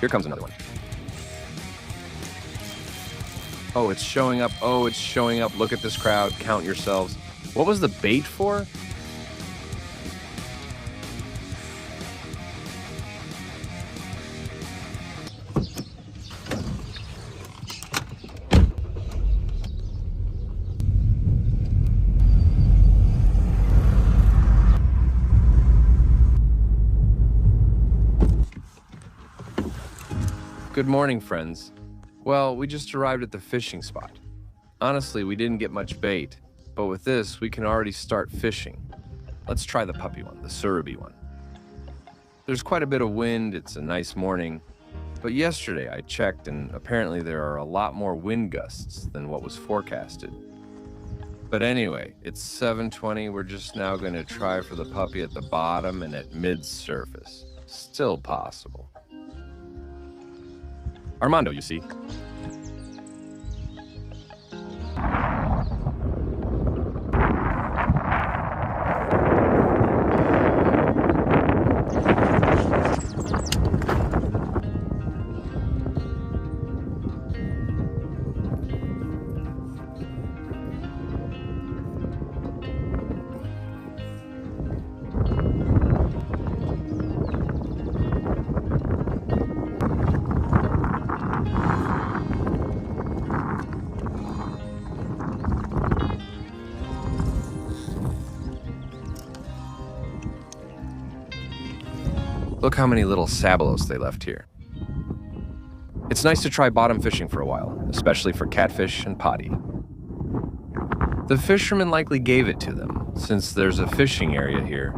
Here comes another one. Oh, it's showing up. Oh, it's showing up. Look at this crowd. Count yourselves. What was the bait for? Good morning, friends. Well, we just arrived at the fishing spot. Honestly, we didn't get much bait, but with this, we can already start fishing. Let's try the puppy one, the Surubí one. There's quite a bit of wind, it's a nice morning, but yesterday I checked and apparently there are a lot more wind gusts than what was forecasted. But anyway, it's 7:20, we're just now going to try for the puppy at the bottom and at mid-surface. Still possible. Armando, you see. Look how many little sabelos they left here. It's nice to try bottom fishing for a while, especially for catfish and potty. The fisherman likely gave it to them, since there's a fishing area here.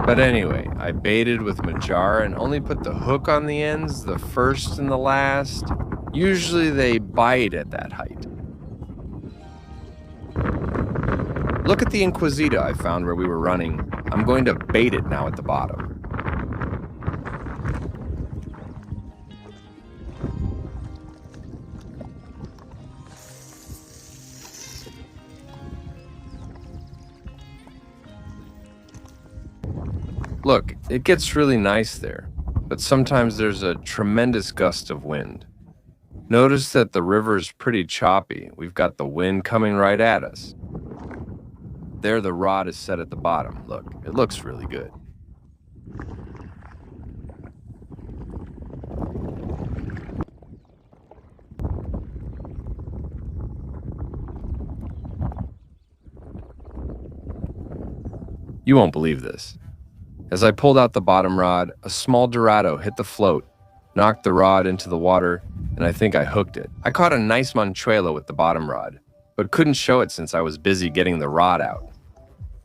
But anyway, I baited with Majar and only put the hook on the ends, the first and the last. Usually they bite at that height. Look at the Inquisita I found where we were running. I'm going to bait it now at the bottom. Look, it gets really nice there, but sometimes there's a tremendous gust of wind. Notice that the river's pretty choppy. We've got the wind coming right at us. There the rod is set at the bottom. Look, it looks really good. You won't believe this. As I pulled out the bottom rod, a small Dorado hit the float, knocked the rod into the water, and I think I hooked it. I caught a nice manchuelo with the bottom rod, but couldn't show it since I was busy getting the rod out.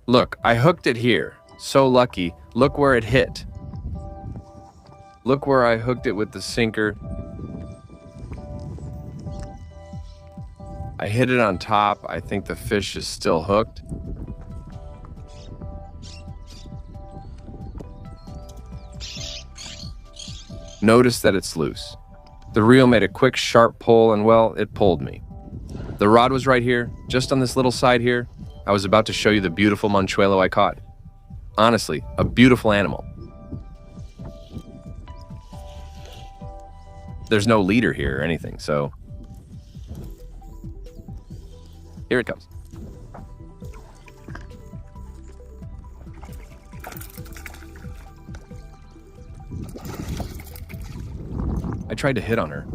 Look, I hooked it here. So lucky. Look where it hit. Look where I hooked it with the sinker. I hit it on top. I think the fish is still hooked. Notice that it's loose. The reel made a quick, sharp pull, and well, it pulled me. The rod was right here, just on this little side here. I was about to show you the beautiful manchuelo I caught. Honestly, a beautiful animal. There's no leader here or anything, so here it comes. I tried to hit on her.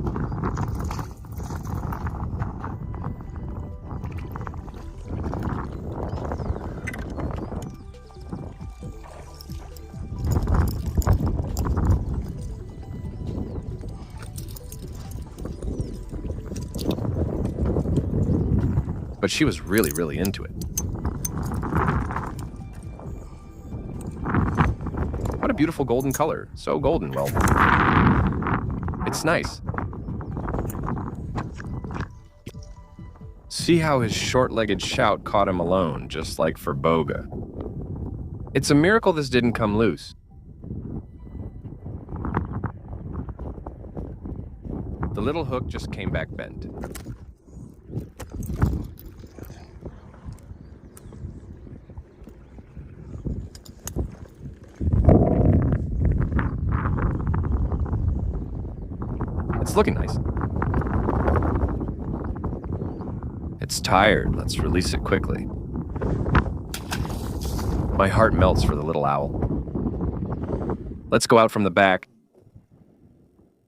But she was really into it. What a beautiful golden color. So golden, well, it's nice. See how his short-legged shout caught him alone, just like for Boga. It's a miracle this didn't come loose. The little hook just came back bent. It's looking nice. It's tired. Let's release it quickly. My heart melts for the little owl. Let's go out from the back.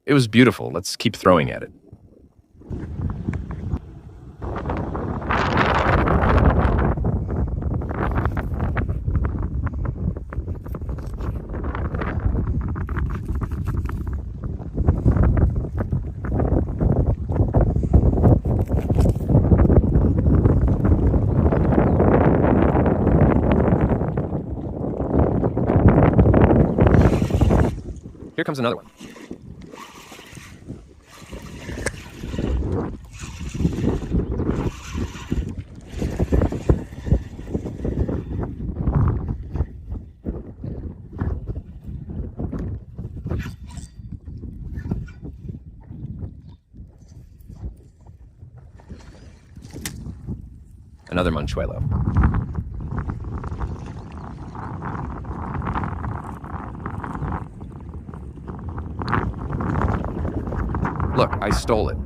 It was beautiful. Let's keep throwing at it. Here comes another one. Another manchuelo. Look, I stole it.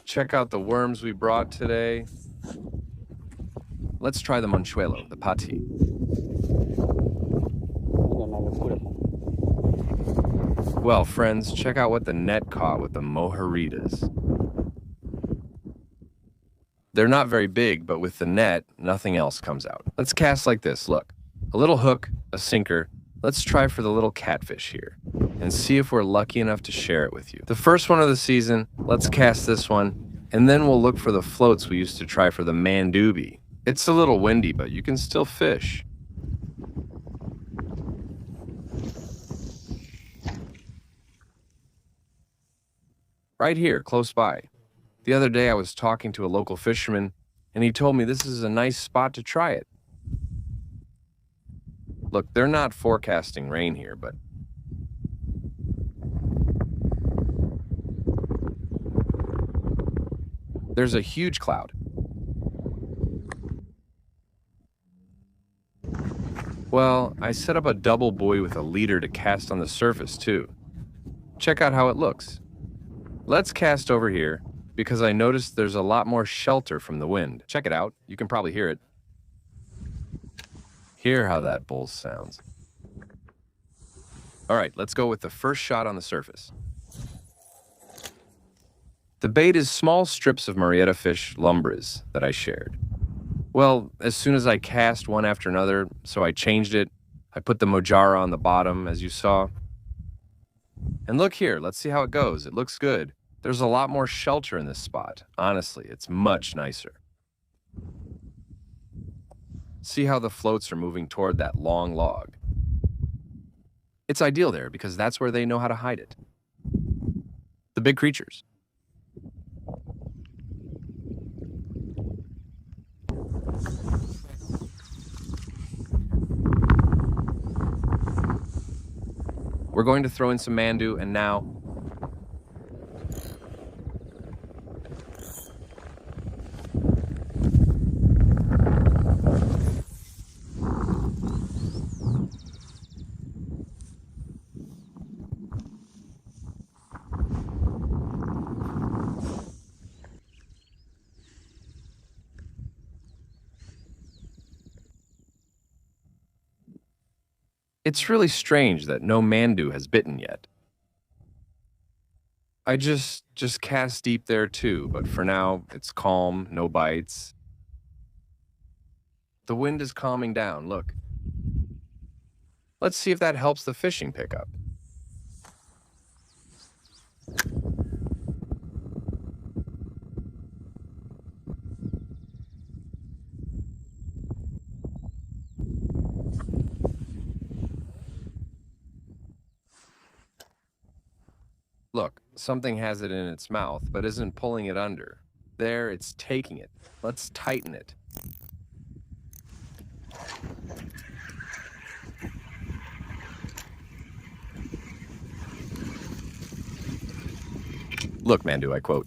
Check out the worms we brought today. Let's try the manchuelo, the pati. Well, friends, check out what the net caught with the mojaritas. They're not very big, but with the net, nothing else comes out. Let's cast like this, look. A little hook, a sinker. Let's try for the little catfish here and see if we're lucky enough to share it with you. The first one of the season, let's cast this one, and then we'll look for the floats we used to try for the mandubi. It's a little windy, but you can still fish. Right here, close by. The other day I was talking to a local fisherman, and he told me this is a nice spot to try it. Look, they're not forecasting rain here, but there's a huge cloud. Well, I set up a double buoy with a leader to cast on the surface too. Check out how it looks. Let's cast over here because I noticed there's a lot more shelter from the wind. Check it out. You can probably hear it. Hear how that bull sounds. All right, let's go with the first shot on the surface. The bait is small strips of Marietta fish lumbres that I shared. Well, as soon as I cast one after another, so I changed it. I put the mojara on the bottom, as you saw. And look here, let's see how it goes. It looks good. There's a lot more shelter in this spot. Honestly, it's much nicer. See how the floats are moving toward that long log. It's ideal there because that's where they know how to hide it. The big creatures. We're going to throw in some mandu, and now it's really strange that no mandu has bitten yet. I just cast deep there too, but for now, it's calm, no bites. The wind is calming down, look. Let's see if that helps the fishing pick up. Look, Something has it in its mouth, but isn't pulling it under. There, it's taking it. Let's tighten it. Look, Mandu, I quote.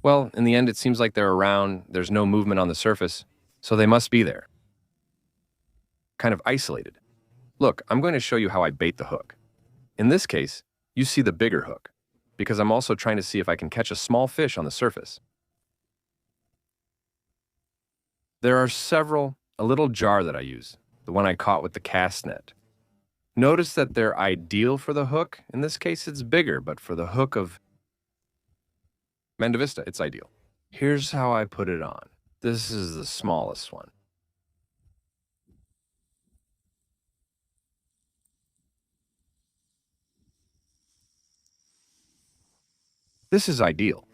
Well, in the end, it seems like they're around. There's no movement on the surface, so they must be there. Kind of isolated. Look, I'm going to show you how I bait the hook. In this case, you see the bigger hook, because I'm also trying to see if I can catch a small fish on the surface. There are several, a little jar that I use, the one I caught with the cast net. Notice that they're ideal for the hook. In this case, it's bigger, but for the hook of Mandavista, it's ideal. Here's how I put it on. This is the smallest one. This is ideal.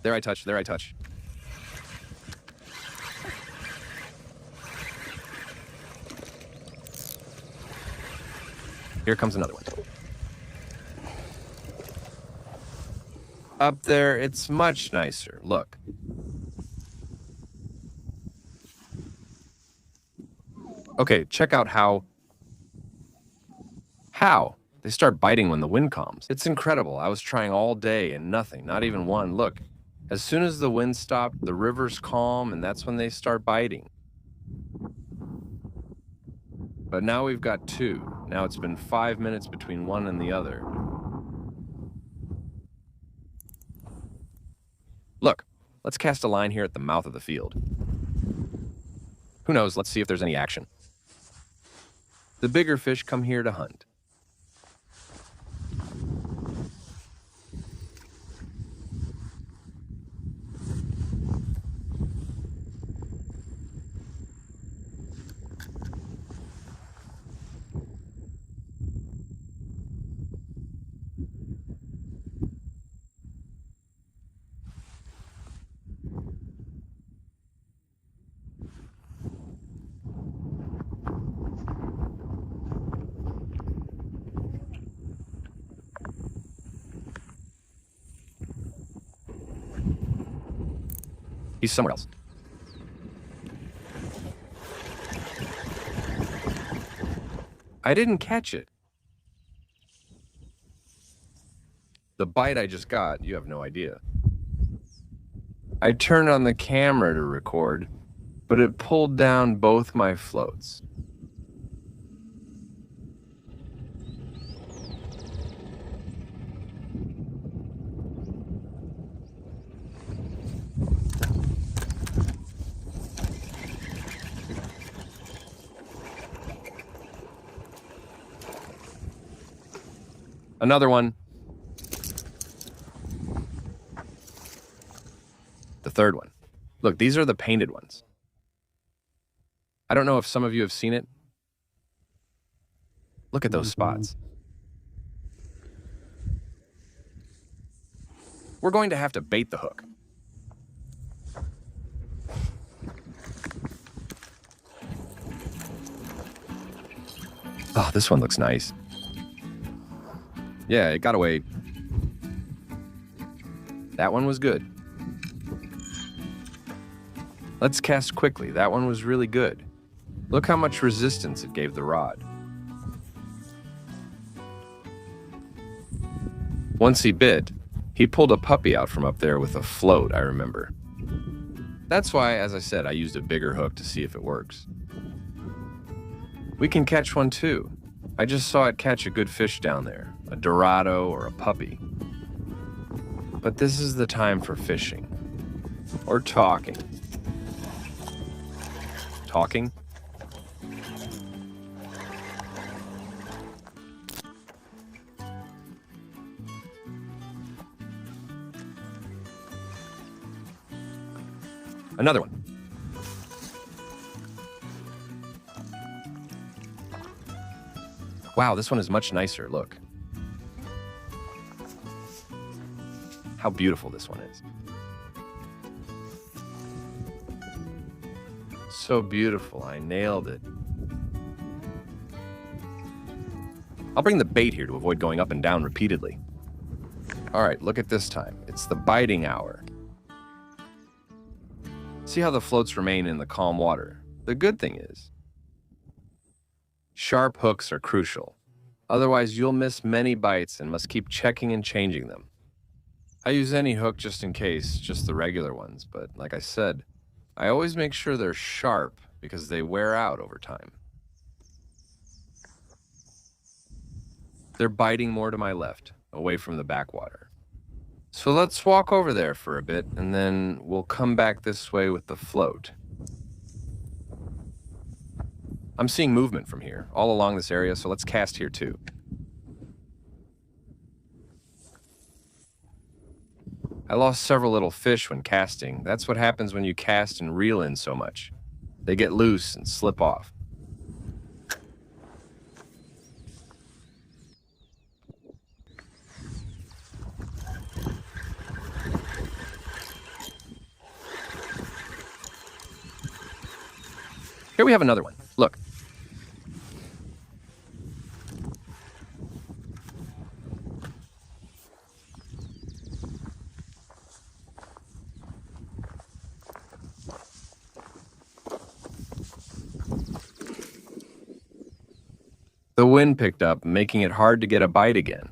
There I touch, there I touch. Here comes another one. Up there, it's much nicer. Look. Okay, check out how they start biting when the wind calms. It's incredible. I was trying all day and nothing, not even one. Look. As soon as the wind stopped, the river's calm, and that's when they start biting. But now we've got two. Now it's been 5 minutes between one and the other. Look, let's cast a line here at the mouth of the field. Who knows? Let's see if there's any action. The bigger fish come here to hunt. He's somewhere else. I didn't catch it. The bite I just got, you have no idea. I turned on the camera to record, but it pulled down both my floats. Another one. The third one. Look, these are the painted ones. I don't know if some of you have seen it. Look at those spots. We're going to have to bait the hook. Oh, this one looks nice. Yeah, it got away. That one was good. Let's cast quickly. That one was really good. Look how much resistance it gave the rod. Once he bit, he pulled a puppy out from up there with a float, I remember. That's why, as I said, I used a bigger hook to see if it works. We can catch one too. I just saw it catch a good fish down there, a Dorado or a puppy. But this is the time for fishing. Or talking. talking. Another one. Wow, this one is much nicer. Look. How beautiful this one is. So beautiful. I nailed it. I'll bring the bait here to avoid going up and down repeatedly. All right, look at this time. It's the biting hour. See how the floats remain in the calm water. The good thing is, sharp hooks are crucial. Otherwise, you'll miss many bites and must keep checking and changing them. I use any hook just in case, just the regular ones, but like I said, I always make sure they're sharp because they wear out over time. They're biting more to my left, away from the backwater. So let's walk over there for a bit, and then we'll come back this way with the float. I'm seeing movement from here, all along this area, so let's cast here too. I lost several little fish when casting. That's what happens when you cast and reel in so much. They get loose and slip off. Here we have another one. Look. The wind picked up, making it hard to get a bite again.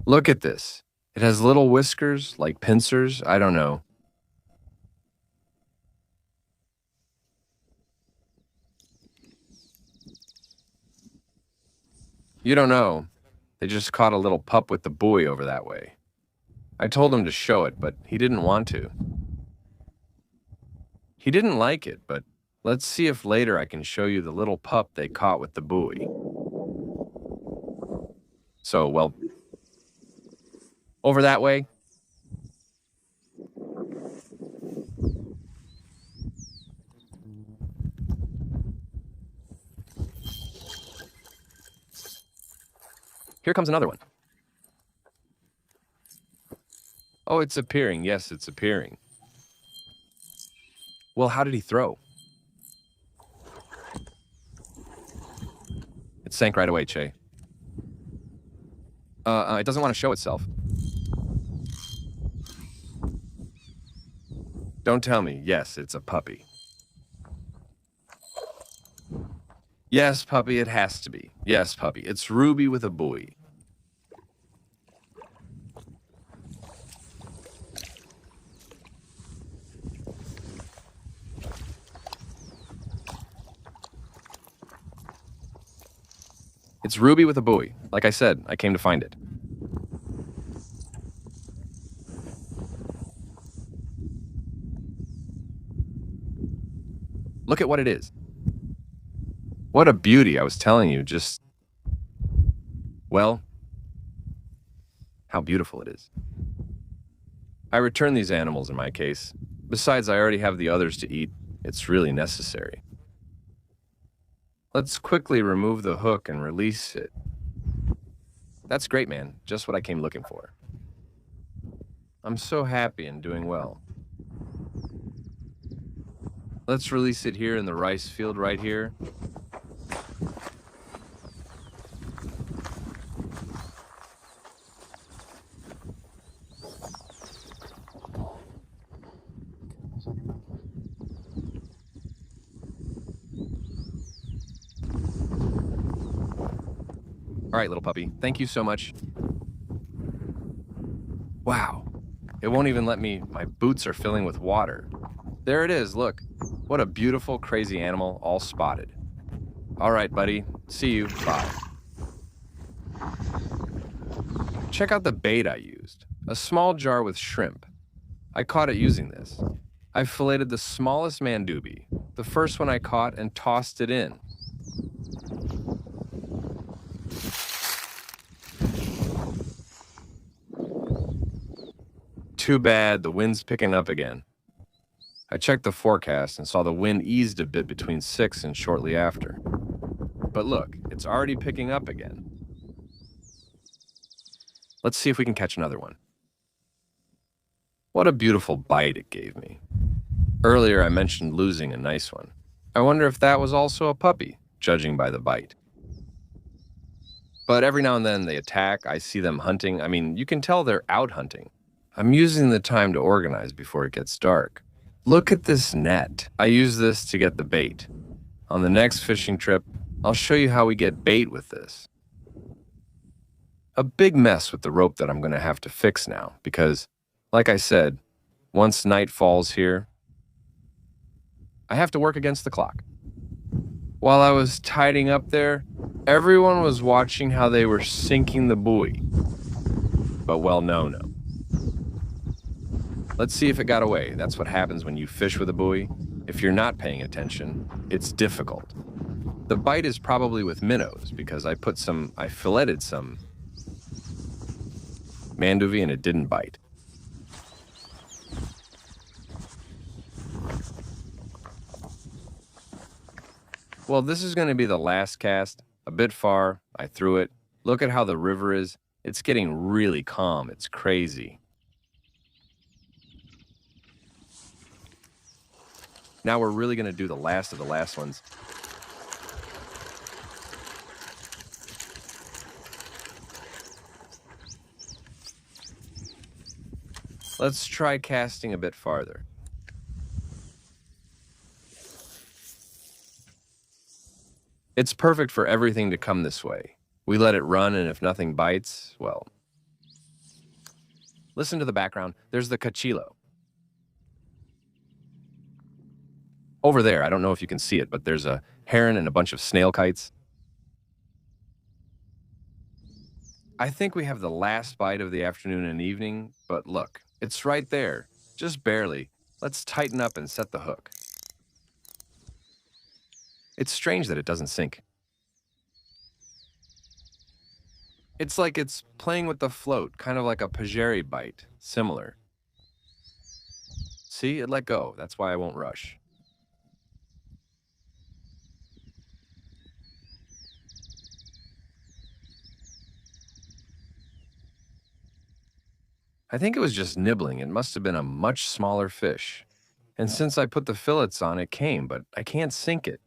Look at this. It has little whiskers, like pincers, I don't know. You don't know. They just caught a little pup with the buoy over that way. I told him to show it, but he didn't want to. He didn't like it, but let's see if later I can show you the little pup they caught with the buoy. So, well, over that way. Here comes another one. Oh, it's appearing. Yes, it's appearing. Well, how did he throw? It sank right away, Che. It doesn't want to show itself. Don't tell me. Yes, it's a puppy. Yes, puppy, it has to be. Yes, puppy, it's Ruby with a buoy. It's Ruby with a buoy. Like I said, I came to find it. Look at what it is. What a beauty, I was telling you, just... Well, how beautiful it is. I return these animals in my case. Besides, I already have the others to eat. It's really necessary. Let's quickly remove the hook and release it. That's great, man. Just what I came looking for. I'm so happy and doing well. Let's release it here in the rice field right here. All right, little puppy. Thank you so much. Wow. It won't even let me. My boots are filling with water. There it is, look. What a beautiful, crazy animal, all spotted. All right, buddy. See you. Bye. Check out the bait I used. A small jar with shrimp. I caught it using this. I filleted the smallest mandoobie. the first one I caught, and tossed it in. Too bad, the wind's picking up again. I checked the forecast and saw the wind eased a bit between 6 and shortly after. But look, it's already picking up again. Let's see if we can catch another one. What a beautiful bite it gave me. Earlier I mentioned losing a nice one. I wonder if that was also a puppy, judging by the bite. But every now and then they attack, I see them hunting. I mean, you can tell they're out hunting. I'm using the time to organize before it gets dark. Look at this net. I use this to get the bait. On the next fishing trip, I'll show you how we get bait with this. A big mess with the rope that I'm going to have to fix now because, like I said, once night falls here, I have to work against the clock. While I was tidying up there, everyone was watching how they were sinking the buoy. But well, no. Let's see if it got away. That's what happens when you fish with a buoy. If you're not paying attention, it's difficult. The bite is probably with minnows because I filleted some manduvie and it didn't bite. Well, this is going to be the last cast. A bit far, I threw it. Look at how the river is. It's getting really calm. It's crazy. Now we're really going to do the last of the last ones. Let's try casting a bit farther. It's perfect for everything to come this way. We let it run, and if nothing bites, well. Listen to the background. There's the cachilo. Over there, I don't know if you can see it, but there's a heron and a bunch of snail kites. I think we have the last bite of the afternoon and evening, but look, it's right there, just barely. Let's tighten up and set the hook. It's strange that it doesn't sink. It's like it's playing with the float, kind of like a pajeri bite, similar. See, it let go. That's why I won't rush. I think it was just nibbling. It must have been a much smaller fish. And since I put the fillets on, it came, but I can't sink it.